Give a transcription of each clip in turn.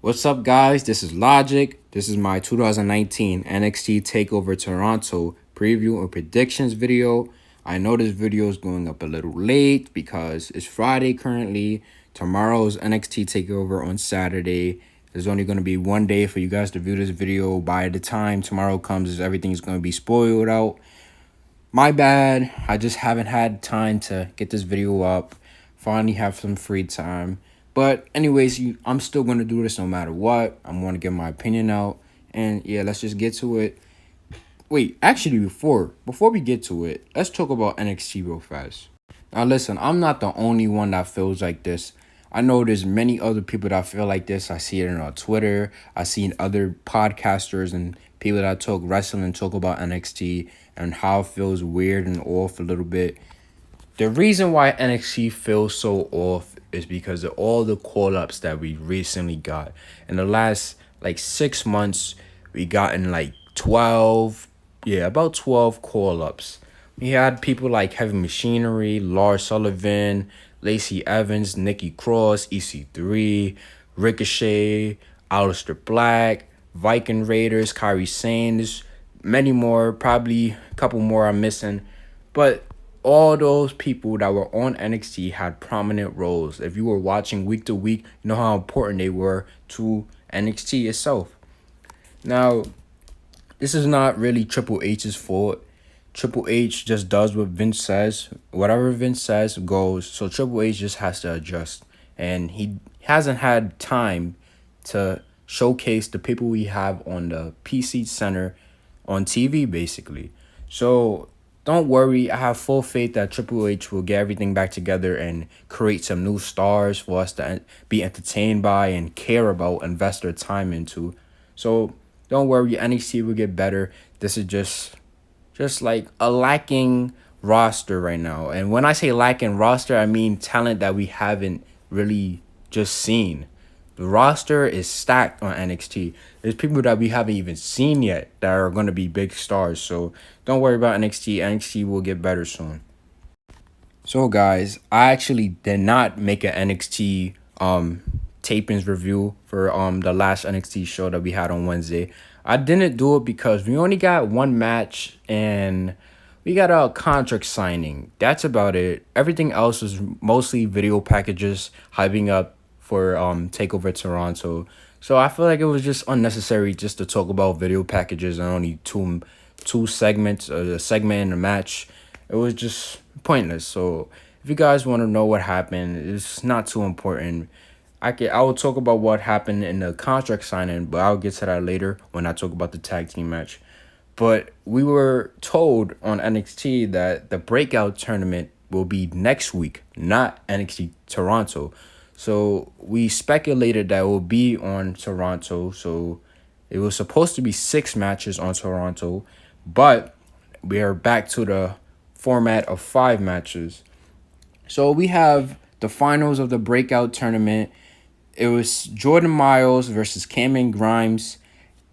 What's up, guys? This is Logic. This is my 2019 NXT TakeOver Toronto preview and predictions video. I know this video is going up a little late because it's Friday currently. Tomorrow's NXT TakeOver on Saturday. There's only going to be one day for you guys to view this video. By the time tomorrow comes, everything's going to be spoiled out. My bad. I just haven't had time to get this video up. Finally have some free time. But anyways, I'm still going to do this no matter what. I'm going to get my opinion out. And yeah, let's just get to it. Wait, actually, before we get to it, let's talk about NXT real fast. Now listen, I'm not the only one that feels like this. I know there's many other people that feel like this. I see it on Twitter. I seen other podcasters and people that talk wrestling talk about NXT and how it feels weird and off a little bit. The reason why NXT feels so off is because of all the call-ups that we recently got. In the last, 6 months, we gotten, about 12 call-ups. We had people like Heavy Machinery, Lars Sullivan, Lacey Evans, Nikki Cross, EC3, Ricochet, Aleister Black, Viking Raiders, Kyrie Sane, many more, probably a couple more I'm missing. But all those people that were on NXT had prominent roles. If you were watching week to week, you know how important they were to NXT itself. Now, this is not really Triple H's fault. Triple H just does what Vince says. Whatever Vince says goes. So Triple H just has to adjust. And he hasn't had time to showcase the people we have on the PC Center on TV, basically. So don't worry. I have full faith that Triple H will get everything back together and create some new stars for us to be entertained by and care about, invest our time into. So don't worry. NXT will get better. This is just like a lacking roster right now. And when I say lacking roster, I mean talent that we haven't really just seen. The roster is stacked on NXT. There's people that we haven't even seen yet that are going to be big stars. So don't worry about NXT. NXT will get better soon. So guys, I actually did not make an NXT tapings review for the last NXT show that we had on Wednesday. I didn't do it because we only got one match and we got a contract signing. That's about it. Everything else was mostly video packages hyping up for TakeOver Toronto. So I feel like it was just unnecessary just to talk about video packages and only two segments, a segment in a match. It was just pointless. So if you guys want to know what happened, it's not too important. I will talk about what happened in the contract signing, but I'll get to that later when I talk about the tag team match. But we were told on NXT that the breakout tournament will be next week, not NXT Toronto. So we speculated that it will be on Toronto. So it was supposed to be 6 matches on Toronto, but we are back to the format of 5 matches. So we have the finals of the breakout tournament. It was Jordan Miles versus Cameron Grimes.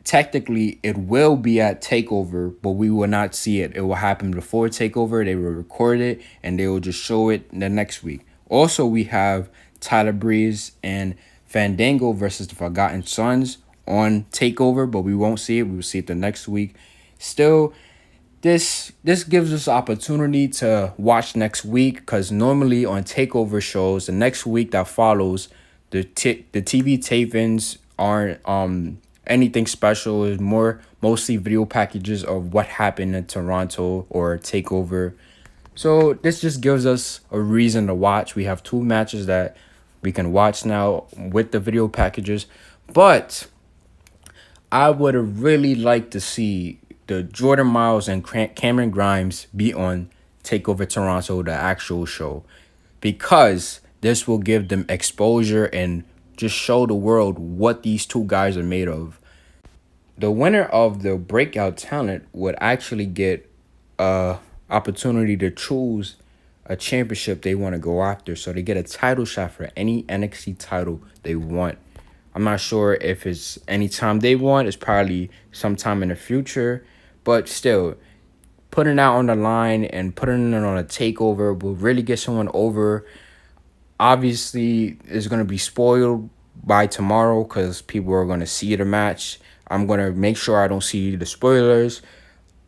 Technically, it will be at TakeOver, but we will not see it. It will happen before TakeOver. They will record it, and they will just show it the next week. Also, we have Tyler Breeze and Fandango versus the Forgotten Sons on TakeOver, but we won't see it. We will see it the next week. Still, this gives us opportunity to watch next week because normally on TakeOver shows, the next week that follows, the TV tapings aren't anything special. It's mostly video packages of what happened in Toronto or TakeOver. So this just gives us a reason to watch. We have 2 matches that we can watch now with the video packages. But I would have really liked to see the Jordan Miles and Cameron Grimes be on TakeOver Toronto, the actual show, because this will give them exposure and just show the world what these 2 guys are made of. The winner of the breakout talent would actually get a opportunity to choose a championship they want to go after. So they get a title shot for any NXT title they want. I'm not sure if it's anytime they want. It's probably sometime in the future. But still, putting it out on the line and putting it on a TakeOver will really get someone over. Obviously, it's going to be spoiled by tomorrow because people are going to see the match. I'm going to make sure I don't see the spoilers.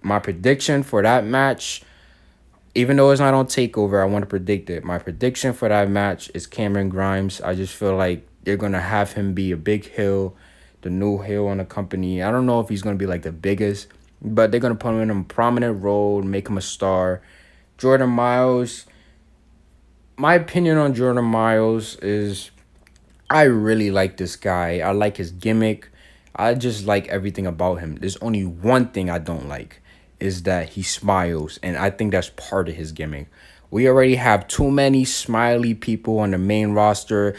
My prediction for that match, even though it's not on TakeOver, I want to predict it. My prediction for that match is Cameron Grimes. I just feel like they're going to have him be a big heel, the new heel on the company. I don't know if he's going to be like the biggest, but they're going to put him in a prominent role, make him a star. Jordan Miles, my opinion on Jordan Miles is I really like this guy. I like his gimmick. I just like everything about him. There's only one thing I don't like is that he smiles, and I think that's part of his gimmick. We already have too many smiley people on the main roster.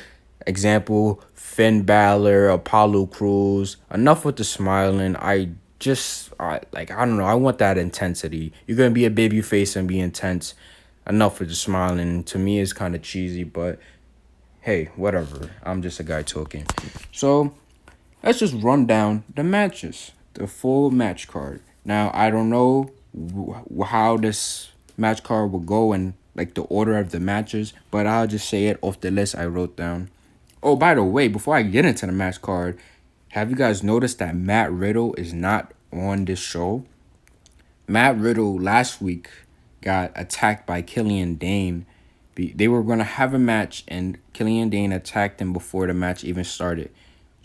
Example, Finn Balor, Apollo Crews. Enough with the smiling. I don't know. I want that intensity. You're gonna be a baby face and be intense. Enough with the smiling. To me, it's kind of cheesy, but hey, whatever. I'm just a guy talking. So let's just run down the matches, the full match card. Now, I don't know how this match card will go and like the order of the matches, but I'll just say it off the list I wrote down. Oh, by the way, before I get into the match card, have you guys noticed that Matt Riddle is not on this show? Matt Riddle last week got attacked by Killian Dane. They were going to have a match, and Killian Dane attacked him before the match even started.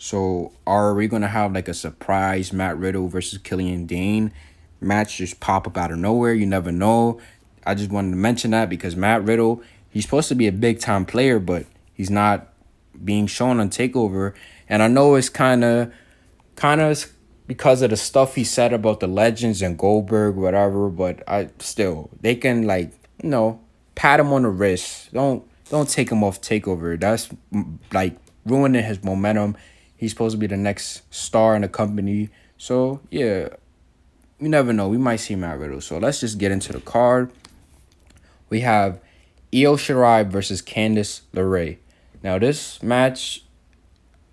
So are we going to have like a surprise Matt Riddle versus Killian Dane match just pop up out of nowhere? You never know. I just wanted to mention that because Matt Riddle, he's supposed to be a big-time player, but he's not being shown on TakeOver. And I know it's kind of because of the stuff he said about the legends and Goldberg, whatever. But they can pat him on the wrist. Don't take him off TakeOver. That's like ruining his momentum. He's supposed to be the next star in the company. So yeah, you never know. We might see Matt Riddle. So let's just get into the card. We have Io Shirai versus Candice LeRae. Now this match,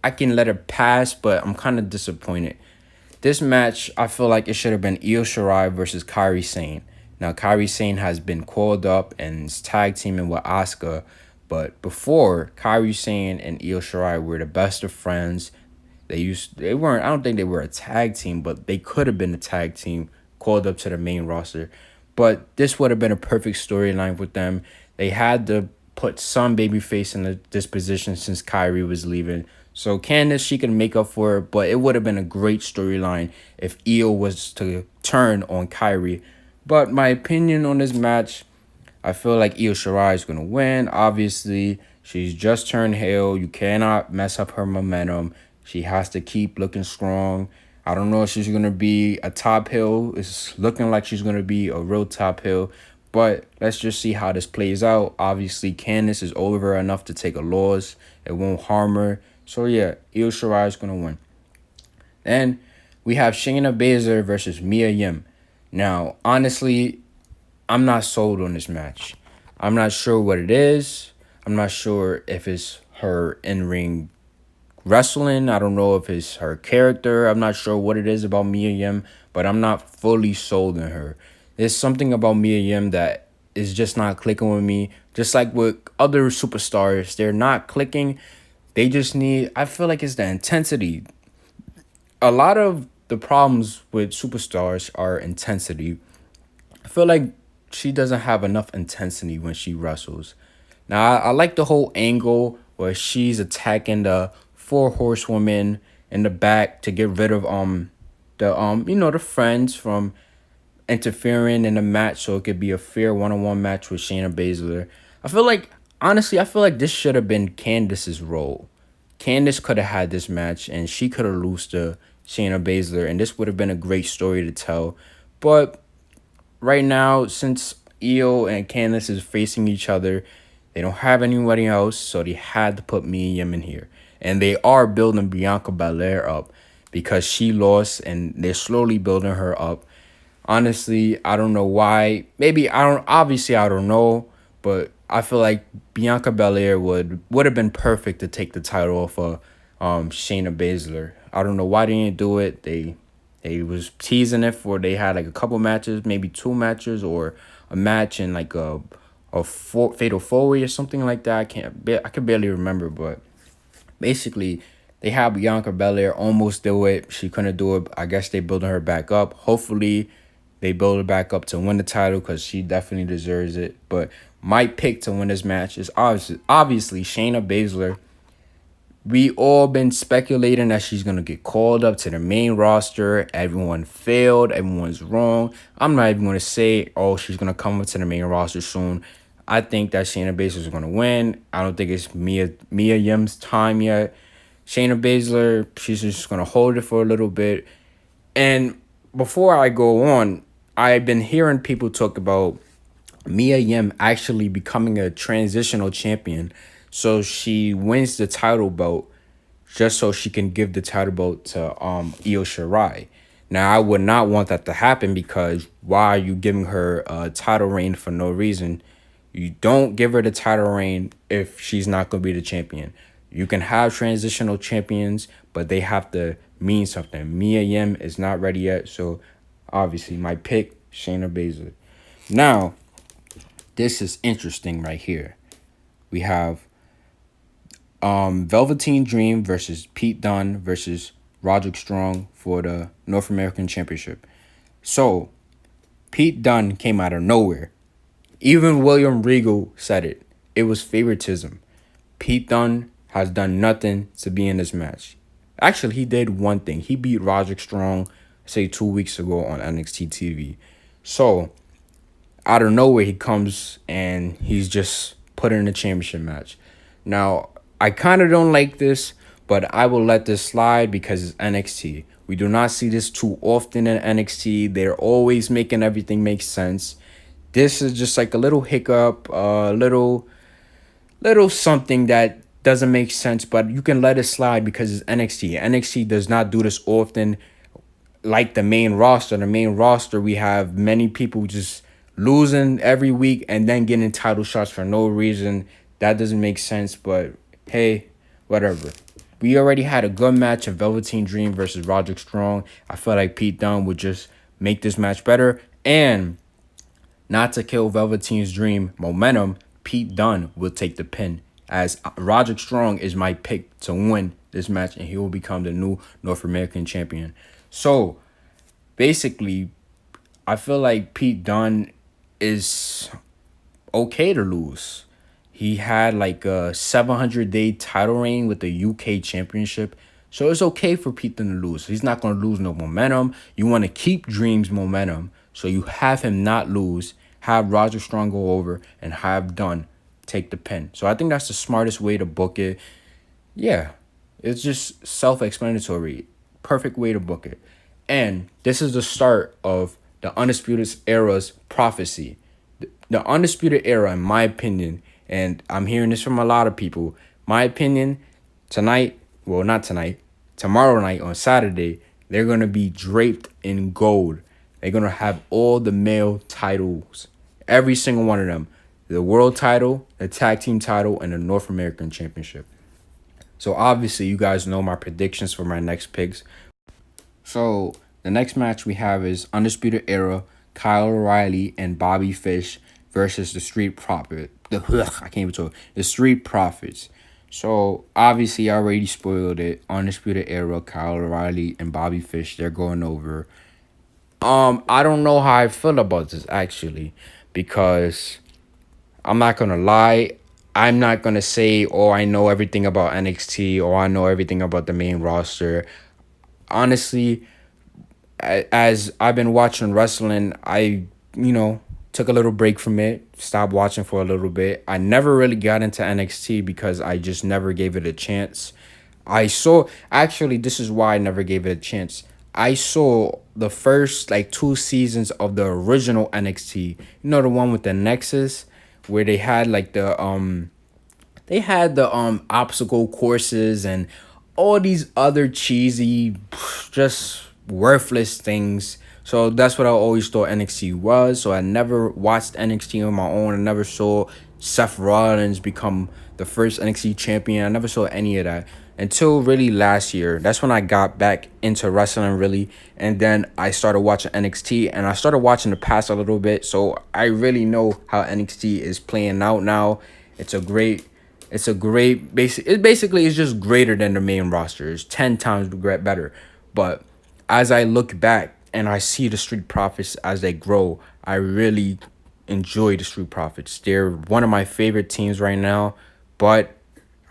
I can let it pass, but I'm kind of disappointed. This match, I feel like it should have been Io Shirai versus Kairi Sane. Now, Kairi Sane has been called up and is tag teaming with Asuka. But before, Kairi Sane and Io Shirai were the best of friends. I don't think they were a tag team, but they could have been a tag team called up to the main roster. But this would have been a perfect storyline with them. They had to put some babyface in this position since Kairi was leaving. So Candice, she can make up for it, but it would have been a great storyline if Io was to turn on Kairi. But my opinion on this match, I feel like Io Shirai is going to win. Obviously, she's just turned heel. You cannot mess up her momentum. She has to keep looking strong. I don't know if she's going to be a top heel. It's looking like she's going to be a real top heel. But let's just see how this plays out. Obviously, Candice is over enough to take a loss. It won't harm her. So yeah, Io Shirai is going to win. Then we have Shayna Baszler versus Mia Yim. Now, honestly, I'm not sold on this match. I'm not sure what it is. I'm not sure if it's her in-ring wrestling. I don't know if it's her character. I'm not sure what it is about Mia Yim, but I'm not fully sold on her. There's something about Mia Yim that is just not clicking with me. Just like with other superstars, they're not clicking. They just need, I feel like it's the intensity. A lot of the problems with superstars are intensity. I feel like she doesn't have enough intensity when she wrestles. Now, I like the whole angle where she's attacking the four horsewomen in the back to get rid of the friends from interfering in the match so it could be a fair one-on-one match with Shayna Baszler. I feel like this should have been Candice's role. Candice could have had this match and she could have lost to Shayna Baszler, and this would have been a great story to tell. But right now, since Io and Candice is facing each other, they don't have anybody else, so they had to put Mia Yim in here. And they are building Bianca Belair up because she lost, and they're slowly building her up. Honestly, I don't know why. I don't know, but I feel like Bianca Belair would have been perfect to take the title off of Shayna Baszler. I don't know why they didn't do it. They was teasing it for they had like a couple matches, maybe 2 matches or a match in like a fatal 4-way or something like that. I can barely remember, but Basically, they had Bianca Belair almost do it. She couldn't do it. I guess they building her back up. Hopefully, they build her back up to win the title because she definitely deserves it. But my pick to win this match is obviously Shayna Baszler. We all been speculating that she's gonna get called up to the main roster. Everyone failed. Everyone's wrong. I'm not even gonna say, oh, she's gonna come up to the main roster soon. I think that Shayna Baszler is gonna win. I don't think it's Mia Yim's time yet. Shayna Baszler, she's just gonna hold it for a little bit. And before I go on, I've been hearing people talk about Mia Yim actually becoming a transitional champion. So she wins the title belt just so she can give the title belt to Io Shirai. Now I would not want that to happen because why are you giving her a title reign for no reason? You don't give her the title reign if she's not gonna be the champion. You can have transitional champions, but they have to mean something. Mia Yim is not ready yet, so obviously my pick, Shayna Baszler. Now, this is interesting right here. We have Velveteen Dream versus Pete Dunne versus Roderick Strong for the North American Championship. So, Pete Dunne came out of nowhere. Even William Regal said it. It was favoritism. Pete Dunne has done nothing to be in this match. Actually, he did one thing. He beat Roderick Strong, say 2 weeks ago on NXT TV. So, out of nowhere, he comes and he's just put in a championship match. Now, I kind of don't like this, but I will let this slide because it's NXT. We do not see this too often in NXT. They're always making everything make sense. This is just like a little hiccup, little something that doesn't make sense, but you can let it slide because it's NXT. NXT does not do this often like the main roster. The main roster, we have many people just losing every week and then getting title shots for no reason. That doesn't make sense, but hey, whatever. We already had a good match of Velveteen Dream versus Roderick Strong. I feel like Pete Dunne would just make this match better. And not to kill Velveteen's Dream momentum, Pete Dunne will take the pin, as Roderick Strong is my pick to win this match, and he will become the new North American champion. So, basically, I feel like Pete Dunne is okay to lose. He had like a 700-day title reign with the UK Championship. So it's okay for Pete Dunne to lose. He's not going to lose no momentum. You want to keep Dream's momentum. So you have him not lose, have Roderick Strong go over, and have Dunne take the pin. So I think that's the smartest way to book it. Yeah, it's just self-explanatory. Perfect way to book it. And this is the start of the Undisputed Era's prophecy. The Undisputed Era, in my opinion, and I'm hearing this from a lot of people, my opinion, tonight, well, not tonight, tomorrow night on Saturday, they're going to be draped in gold. They're going to have all the male titles, every single one of them. The world title, the tag team title, and the North American Championship. So obviously, you guys know my predictions for my next picks. So the next match we have is Undisputed Era, Kyle O'Reilly and Bobby Fish versus the Street Profits. The Street Profits. So obviously, I already spoiled it. Undisputed Era, Kyle O'Reilly and Bobby Fish, they're going over. I don't know how I feel about this actually, because I'm not gonna lie. I'm not gonna say, oh, I know everything about NXT or I know everything about the main roster. Honestly, as I've been watching wrestling, I, took a little break from it, stopped watching for a little bit. I never really got into NXT because I just never gave it a chance. Actually, this is why I never gave it a chance. I saw the first 2 seasons of the original NXT. The one with the Nexus, where they had the obstacle courses and all these other cheesy, just worthless things. So that's what I always thought NXT was. So I never watched NXT on my own. I never saw Seth Rollins become the first NXT champion. I never saw any of that until really last year. That's when I got back into wrestling really. And then I started watching NXT and I started watching the past a little bit. So I really know how NXT is playing out now. It's a great It's a great basic. It basically is just greater than the main roster. It's 10 times better. But as I look back and I see the Street Profits as they grow, I really enjoy the Street Profits. They're one of my favorite teams right now. But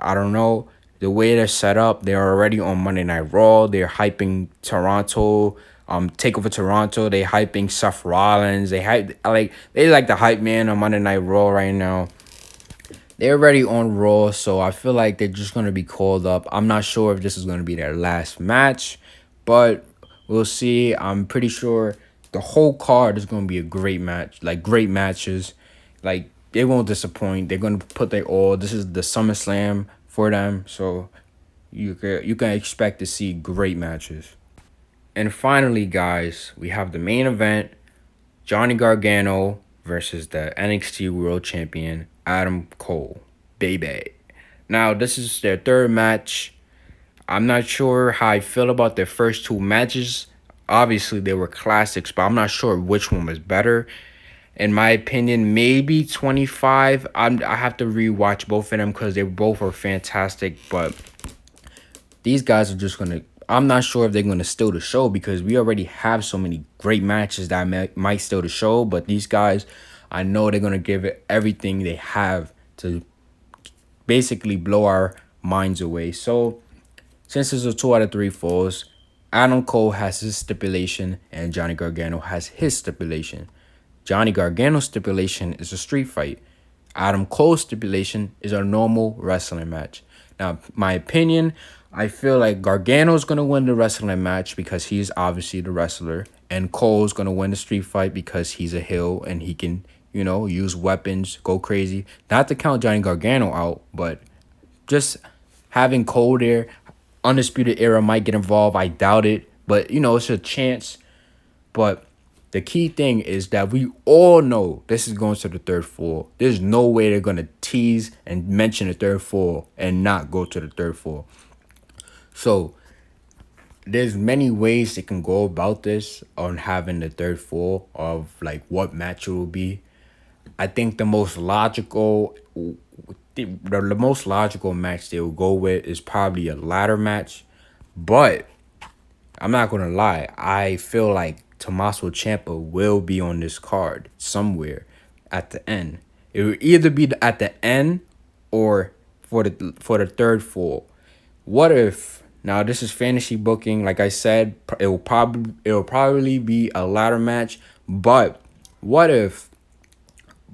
I don't know the way they're set up. They're already on Monday Night Raw. They're hyping Toronto. Takeover Toronto. They hyping Seth Rollins. They like the hype man on Monday Night Raw right now. They're already on Raw, so I feel like they're just gonna be called up. I'm not sure if this is gonna be their last match, but we'll see. I'm pretty sure the whole card is gonna be a great match, like great matches. Like they won't disappoint. They're gonna put their all. This is the Summerslam for them, so you can expect to see great matches. And finally, guys, we have the main event: Johnny Gargano versus the NXT World Champion Adam Cole. Baby. Now, this is their third match. I'm not sure how I feel about their first two matches. Obviously, they were classics, but I'm not sure which one was better. In my opinion, maybe 25. I have to rewatch both of them because they both are fantastic. But these guys are just gonna. I'm not sure if they're gonna steal the show because we already have so many great matches that might steal the show. But these guys, I know they're gonna give it everything they have to basically blow our minds away. So since it's a 2 out of 3 falls, Adam Cole has his stipulation and Johnny Gargano has his stipulation. Johnny Gargano's stipulation is a street fight. Adam Cole's stipulation is a normal wrestling match. Now, my opinion, I feel like Gargano's going to win the wrestling match because he's obviously the wrestler. And Cole's going to win the street fight because he's a heel and he can, use weapons, go crazy. Not to count Johnny Gargano out, but just having Cole there, Undisputed Era might get involved. I doubt it. But, it's a chance. But the key thing is that we all know this is going to the third fall. There's no way they're going to tease and mention the third fall and not go to the third fall. So there's many ways they can go about this on having the third fall of like what match it will be. I think the most logical match they will go with is probably a ladder match. But I'm not gonna lie, I feel like Tommaso Ciampa will be on this card somewhere at the end. It will either be at the end or for the third fall. What if now this is fantasy booking? Like I said, it will probably be a ladder match. But what if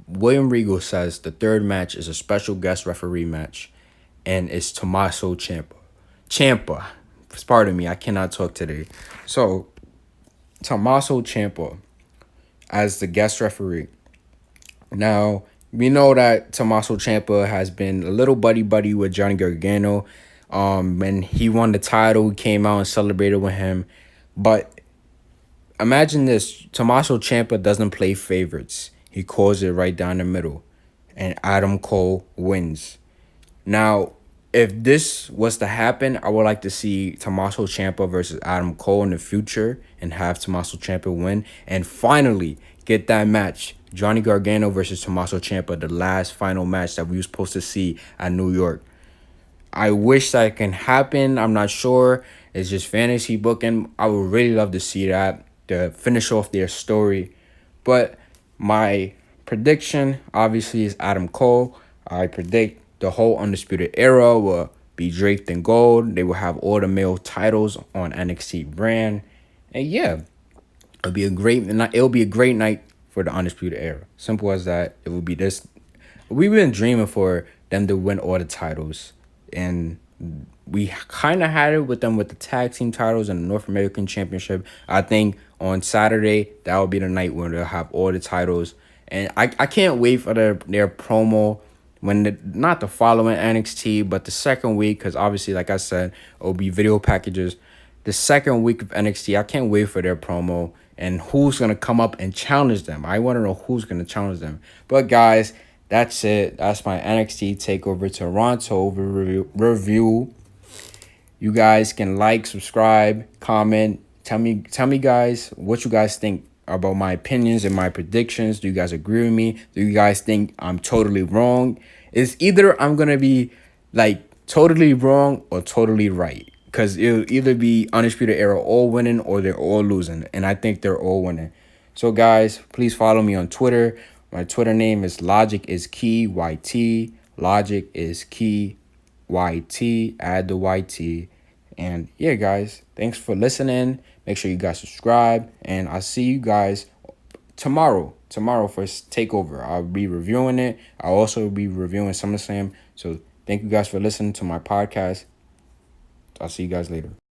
William Regal says the third match is a special guest referee match, and it's Tommaso Ciampa. Pardon me, I cannot talk today. So Tommaso Ciampa as the guest referee. Now, we know that Tommaso Ciampa has been a little buddy with Johnny Gargano. When he won the title, he came out and celebrated with him. But imagine this, Tommaso Ciampa doesn't play favorites. He calls it right down the middle. And Adam Cole wins. Now, if this was to happen, I would like to see Tommaso Ciampa versus Adam Cole in the future and have Tommaso Ciampa win. And finally, get that match. Johnny Gargano versus Tommaso Ciampa, the last final match that we were supposed to see at New York. I wish that can happen. I'm not sure. It's just fantasy booking. I would really love to see that to finish off their story. But my prediction, obviously, is Adam Cole. I predict the whole Undisputed Era will be draped in gold. They will have all the male titles on NXT brand. And yeah, it'll be a great night for the Undisputed Era. Simple as that. It will be this. We've been dreaming for them to win all the titles. And we kind of had it with them with the tag team titles and the North American Championship. I think on Saturday, that will be the night when they'll have all the titles. And I can't wait for their promo not the following NXT, but the second week, because obviously, like I said, it'll be video packages. The second week of NXT, I can't wait for their promo and who's going to come up and challenge them. I want to know who's going to challenge them. But guys, that's it. That's my NXT TakeOver Toronto review. You guys can like, subscribe, comment. Tell me, guys, what you guys think about my opinions and my predictions. Do you guys agree with me? Do you guys think I'm totally wrong? It's either I'm gonna be like totally wrong or totally right. Because it'll either be Undisputed Era all winning or they're all losing. And I think they're all winning. So guys, please follow me on Twitter. My Twitter name is Logic is Key YT. Logic is Key YT. Add the YT. And yeah, guys, thanks for listening. Make sure you guys subscribe. And I'll see you guys tomorrow. Tomorrow for TAKEOVER. I'll be reviewing it. I'll also be reviewing SummerSlam. So thank you guys for listening to my podcast. I'll see you guys later.